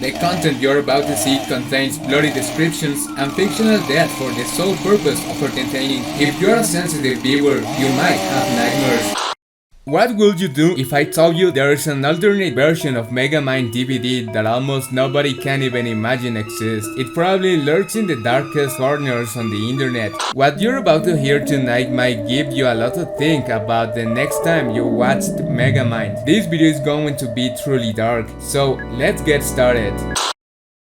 The content you're about to see contains blurry descriptions and fictional death for the sole purpose of entertaining. If you're a sensitive viewer, you might have nightmares. What would you do if I told you there is an alternate version of Megamind DVD that almost nobody can even imagine exists? It probably lurks in the darkest corners on the internet. What you're about to hear tonight might give you a lot to think about the next time you watched Megamind. This video is going to be truly dark, so let's get started.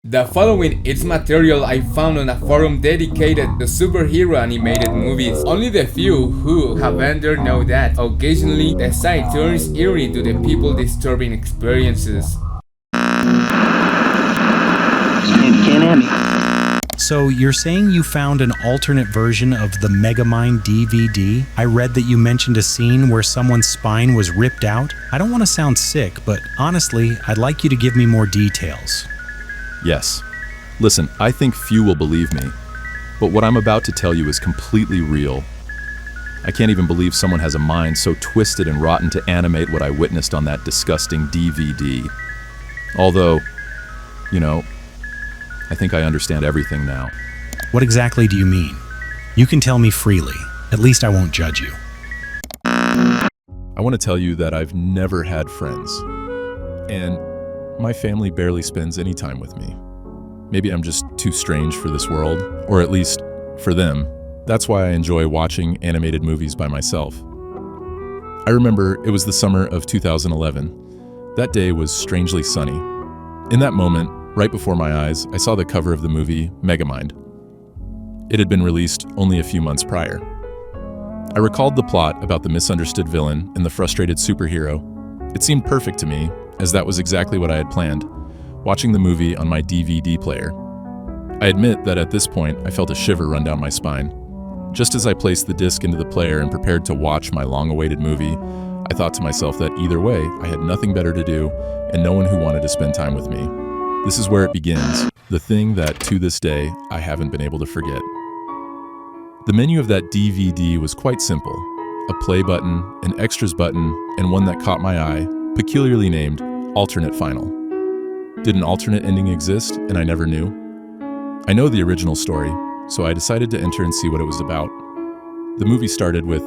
The following is material I found on a forum dedicated to superhero animated movies. Only the few who have entered know that occasionally the site turns eerie to the people disturbing experiences. So you're saying you found an alternate version of the Megamind DVD? I read that you mentioned a scene where someone's spine was ripped out. I don't want to sound sick, but honestly, I'd like you to give me more details. Yes. Listen, I think few will believe me, but what I'm about to tell you is completely real. I can't even believe someone has a mind so twisted and rotten to animate what I witnessed on that disgusting DVD. Although, I think I understand everything now. What exactly do you mean? You can tell me freely. At least I won't judge you. I want to tell you that I've never had friends, and my family barely spends any time with me. Maybe I'm just too strange for this world, or at least for them. That's why I enjoy watching animated movies by myself. I remember it was the summer of 2011. That day was strangely sunny. In that moment, right before my eyes, I saw the cover of the movie Megamind. It had been released only a few months prior. I recalled the plot about the misunderstood villain and the frustrated superhero. It seemed perfect to me, as that was exactly what I had planned, watching the movie on my DVD player. I admit that at this point, I felt a shiver run down my spine. Just as I placed the disc into the player and prepared to watch my long-awaited movie, I thought to myself that either way, I had nothing better to do and no one who wanted to spend time with me. This is where it begins, the thing that, to this day, I haven't been able to forget. The menu of that DVD was quite simple: a play button, an extras button, and one that caught my eye, peculiarly named Alternate Final. Did an alternate ending exist and I never knew? I know the original story, so I decided to enter and see what it was about. The movie started with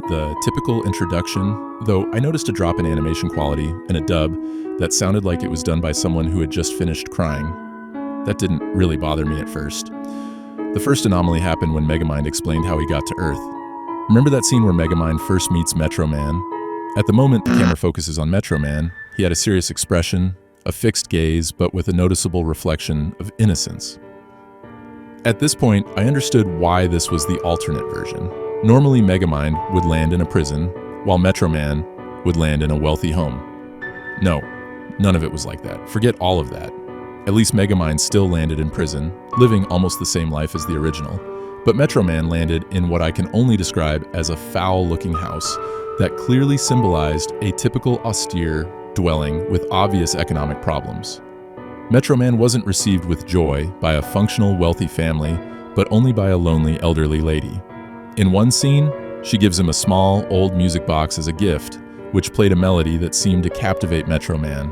the typical introduction, though I noticed a drop in animation quality and a dub that sounded like it was done by someone who had just finished crying. That didn't really bother me at first. The first anomaly happened when Megamind explained how he got to Earth. Remember that scene where Megamind first meets Metro Man? At the moment the camera focuses on Metro Man, he had a serious expression, a fixed gaze, but with a noticeable reflection of innocence. At this point, I understood why this was the alternate version. Normally Megamind would land in a prison, while Metro Man would land in a wealthy home. No, none of it was like that. Forget all of that. At least Megamind still landed in prison, living almost the same life as the original. But Metro Man landed in what I can only describe as a foul-looking house that clearly symbolized a typical austere dwelling with obvious economic problems. Metro Man wasn't received with joy by a functional, wealthy family, but only by a lonely, elderly lady. In one scene, she gives him a small, old music box as a gift, which played a melody that seemed to captivate Metro Man.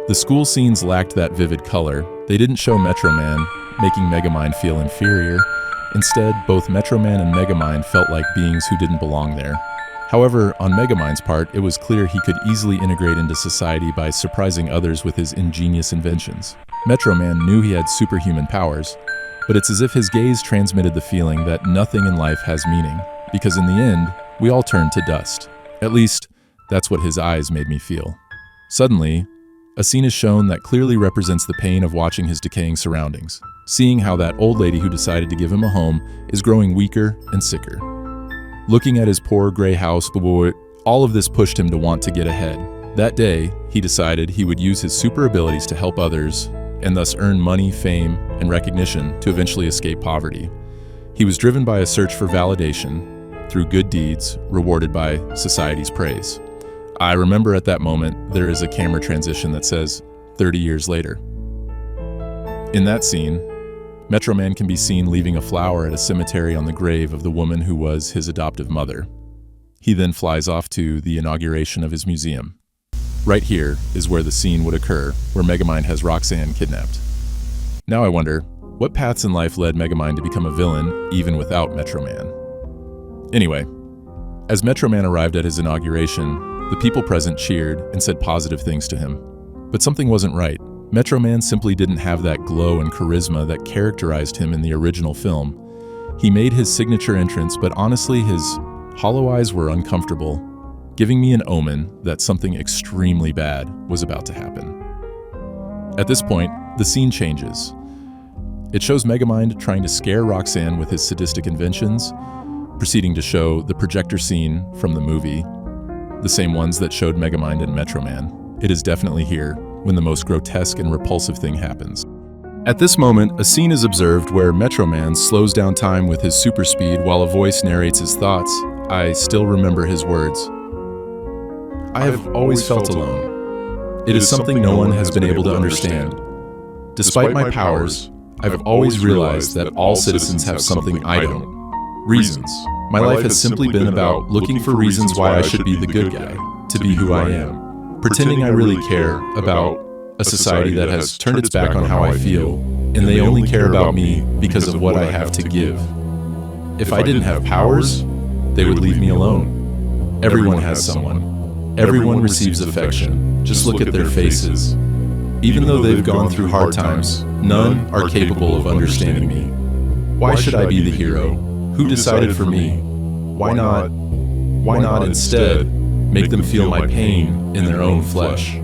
The school scenes lacked that vivid color. They didn't show Metro Man, making Megamind feel inferior. Instead, both Metro Man and Megamind felt like beings who didn't belong there. However, on Megamind's part, it was clear he could easily integrate into society by surprising others with his ingenious inventions. Metro Man knew he had superhuman powers, but it's as if his gaze transmitted the feeling that nothing in life has meaning, because in the end, we all turn to dust. At least, that's what his eyes made me feel. Suddenly, a scene is shown that clearly represents the pain of watching his decaying surroundings, seeing how that old lady who decided to give him a home is growing weaker and sicker. Looking at his poor gray house, all of this pushed him to want to get ahead. That day, he decided he would use his super abilities to help others and thus earn money, fame, and recognition to eventually escape poverty. He was driven by a search for validation through good deeds, rewarded by society's praise. I remember at that moment, there is a camera transition that says, 30 years later. In that scene, Metro Man can be seen leaving a flower at a cemetery on the grave of the woman who was his adoptive mother. He then flies off to the inauguration of his museum. Right here is where the scene would occur, where Megamind has Roxanne kidnapped. Now I wonder, what paths in life led Megamind to become a villain, even without Metro Man? Anyway, as Metro Man arrived at his inauguration, the people present cheered and said positive things to him. But something wasn't right. Metro Man simply didn't have that glow and charisma that characterized him in the original film. He made his signature entrance, but honestly, his hollow eyes were uncomfortable, giving me an omen that something extremely bad was about to happen. At this point, the scene changes. It shows Megamind trying to scare Roxanne with his sadistic inventions, proceeding to show the projector scene from the movie, the same ones that showed Megamind and Metro Man. It is definitely here when the most grotesque and repulsive thing happens. At this moment, a scene is observed where Metro Man slows down time with his super speed while a voice narrates his thoughts. I still remember his words. I have always felt alone. It is something no one has been able to understand. Despite my powers, I've always realized that all citizens have something I don't. Reasons. My life has simply been about looking for reasons why I should be the good guy, to be who I am. Pretending I really care about a society that has turned its back on how I feel, and they only care about me because of what I have to give. If I didn't have powers, they would leave me alone. Everyone has someone. Everyone receives affection. Just look at their faces. Even though they've gone through hard times, none are capable of understanding me. Why should I be the hero? Who decided for me? Why not instead make them feel my pain in their own flesh?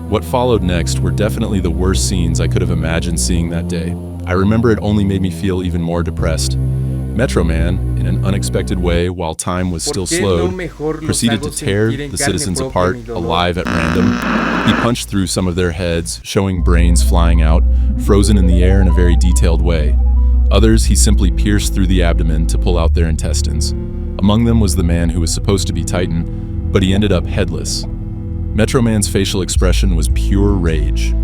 What followed next were definitely the worst scenes I could have imagined seeing that day. I remember it only made me feel even more depressed. Metro Man, in an unexpected way, while time was still slowed, proceeded to tear the citizens apart alive at random. He punched through some of their heads, showing brains flying out, frozen in the air in a very detailed way. Others he simply pierced through the abdomen to pull out their intestines. Among them was the man who was supposed to be Titan, but he ended up headless. Metro Man's facial expression was pure rage,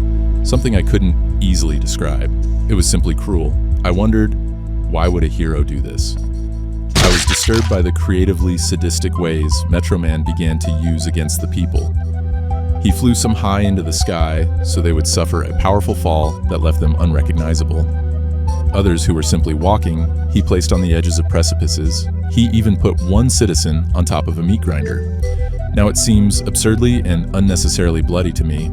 something I couldn't easily describe. It was simply cruel. I wondered, why would a hero do this? I was disturbed by the creatively sadistic ways Metro Man began to use against the people. He flew some high into the sky so they would suffer a powerful fall that left them unrecognizable. Others who were simply walking, he placed on the edges of precipices. He even put one citizen on top of a meat grinder. Now it seems absurdly and unnecessarily bloody to me.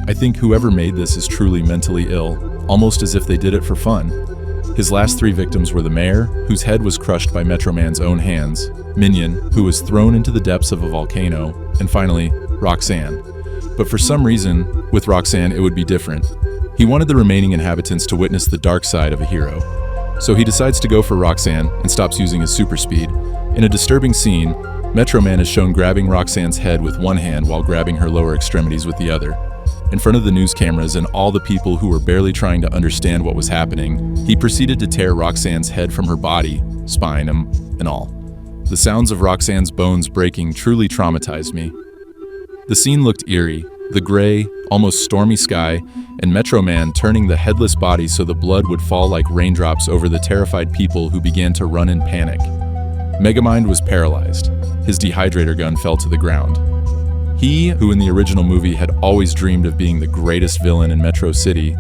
I think whoever made this is truly mentally ill, almost as if they did it for fun. His last three victims were the mayor, whose head was crushed by Metro Man's own hands, Minion, who was thrown into the depths of a volcano, and finally, Roxanne. But for some reason, with Roxanne it would be different. He wanted the remaining inhabitants to witness the dark side of a hero. So he decides to go for Roxanne and stops using his super speed. In a disturbing scene, Metro Man is shown grabbing Roxanne's head with one hand while grabbing her lower extremities with the other. In front of the news cameras and all the people who were barely trying to understand what was happening, he proceeded to tear Roxanne's head from her body, spine, and all. The sounds of Roxanne's bones breaking truly traumatized me. The scene looked eerie, the gray, almost stormy sky, and Metro Man turning the headless body so the blood would fall like raindrops over the terrified people who began to run in panic. Megamind was paralyzed. His dehydrator gun fell to the ground. He, who in the original movie had always dreamed of being the greatest villain in Metro City,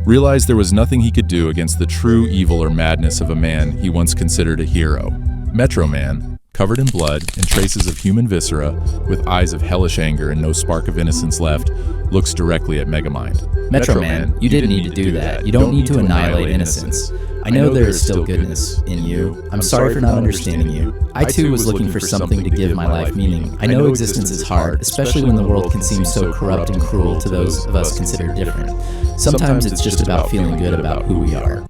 realized there was nothing he could do against the true evil or madness of a man he once considered a hero. Metro Man, covered in blood and traces of human viscera, with eyes of hellish anger and no spark of innocence left, looks directly at Megamind. Metro Man, you didn't need to do that. You don't need to annihilate innocence. I know there is still goodness in you. I'm sorry for not understanding you. I too was looking for something to give my life meaning. I know existence is hard, especially when the world can seem so corrupt and cruel to those of us considered different. Sometimes it's just about feeling good about who we are.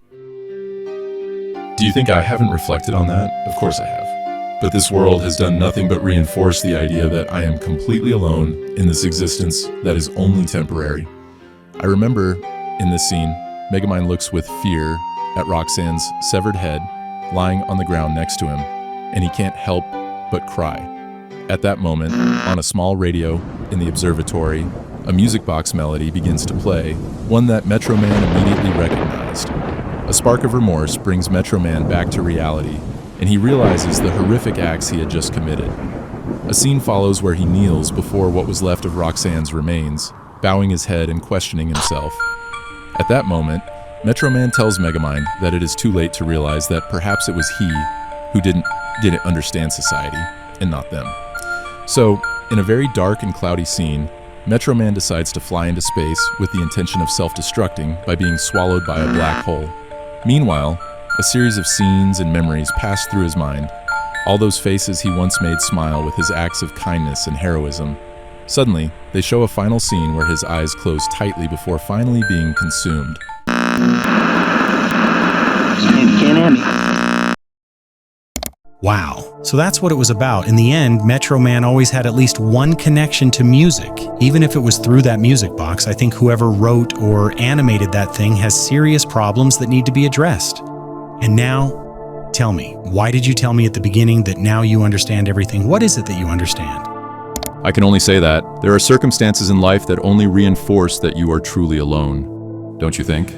Do you think I haven't reflected on that? Of course I have. But this world has done nothing but reinforce the idea that I am completely alone in this existence that is only temporary. I remember, in this scene, Megamind looks with fear at Roxanne's severed head lying on the ground next to him, and he can't help but cry. At that moment, on a small radio in the observatory, a music box melody begins to play, one that Metro Man immediately recognized. A spark of remorse brings Metro Man back to reality, and he realizes the horrific acts he had just committed. A scene follows where he kneels before what was left of Roxanne's remains, bowing his head and questioning himself. At that moment, Metro Man tells Megamind that it is too late to realize that perhaps it was he who didn't understand society, and not them. So, in a very dark and cloudy scene, Metro Man decides to fly into space with the intention of self-destructing by being swallowed by a black hole. Meanwhile, a series of scenes and memories pass through his mind, all those faces he once made smile with his acts of kindness and heroism. Suddenly, they show a final scene where his eyes close tightly before finally being consumed. Wow. So that's what it was about. In the end, Metro Man always had at least one connection to music. Even if it was through that music box, I think whoever wrote or animated that thing has serious problems that need to be addressed. And now, tell me, why did you tell me at the beginning that now you understand everything? What is it that you understand? I can only say that there are circumstances in life that only reinforce that you are truly alone. Don't you think?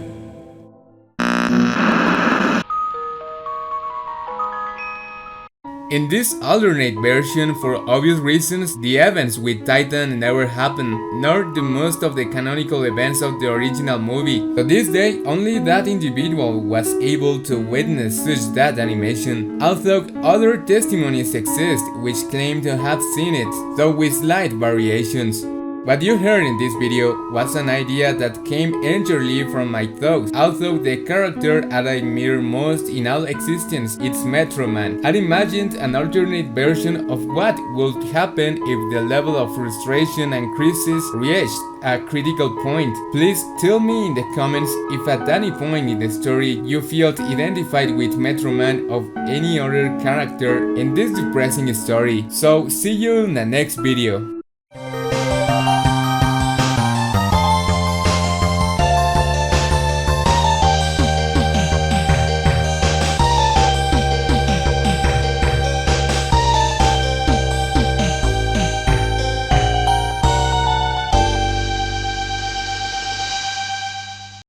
In this alternate version, for obvious reasons, the events with Titan never happened, nor do most of the canonical events of the original movie. To this day, only that individual was able to witness such that animation, although other testimonies exist which claim to have seen it, though with slight variations. What you heard in this video was an idea that came entirely from my thoughts, although the character I admire most in all existence is Metro Man. I imagined an alternate version of what would happen if the level of frustration and crisis reached a critical point. Please tell me in the comments if at any point in the story you felt identified with Metro Man or any other character in this depressing story. So see you in the next video.